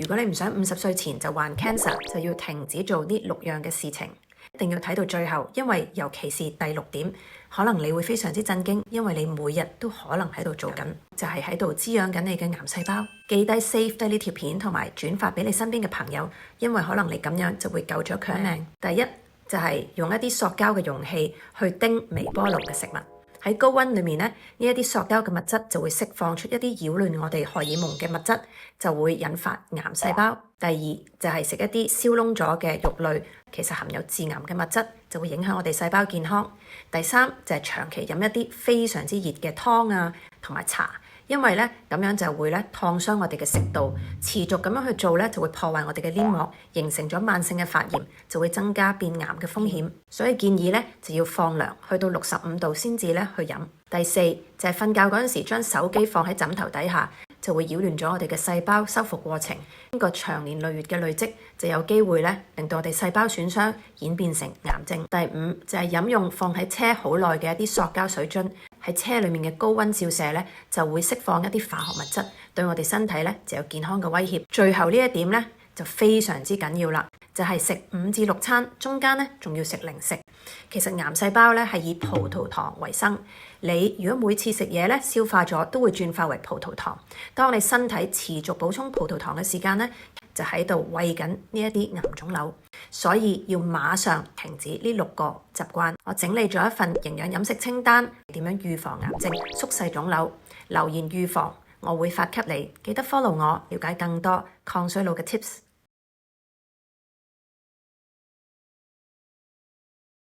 如果你唔想50歲前就患 cancer，就要停止做呢6樣嘅事情。一定要睇到最後，因為尤其是第6點，可能你會非常之震驚，因為你每日都可能喺度做緊，就係喺度滋養緊你嘅癌細胞。記低 save 低呢條片，同埋轉發俾你身邊嘅朋友，因為可能你咁樣就會救咗佢命。第一就係用一啲塑膠嘅容器去叮微波爐嘅食物。喺高溫裏面呢，呢一啲塑膠嘅物質就會釋放出一啲擾亂我哋荷爾蒙嘅物質，就會引發癌細胞。第二就係食一啲燒燶咗嘅肉類，其實含有致癌嘅物質，就會影響我哋細胞健康。第三就係長期飲一啲非常之熱嘅湯啊，同埋茶。因為咧咁樣就會咧燙傷我哋嘅食道，持續咁樣去做咧就會破壞我哋嘅黏膜，形成咗慢性嘅發炎，就會增加變癌嘅風險。所以建議咧就要放涼，去到65度先至咧去飲。第四就係瞓覺嗰陣時將手機放喺枕頭底下，就會擾亂咗我哋嘅細胞修復過程。經過長年累月嘅累積，就有機會咧令到我哋細胞損傷，演變成癌症。第五就係飲用放喺車好耐嘅一啲塑膠水樽。喺車裏面嘅高溫照射咧，就會釋放一啲化學物質，對我哋身體咧就有健康嘅威脅。最後呢一點咧就非常之緊要啦，就係食5至6餐，中間咧仲要食零食。其實癌細胞咧係以葡萄糖為生，你如果每次食嘢咧消化咗，都會轉化為葡萄糖。當你身體持續補充葡萄糖嘅時間咧，就喺度餵緊呢一啲癌腫瘤。所以要馬上停止呢6個習慣。我整理咗一份營養飲食清單，點樣預防癌症、縮細腫瘤。留言預防，我會發給你。記得 follow我，了解更多抗衰老嘅 tips。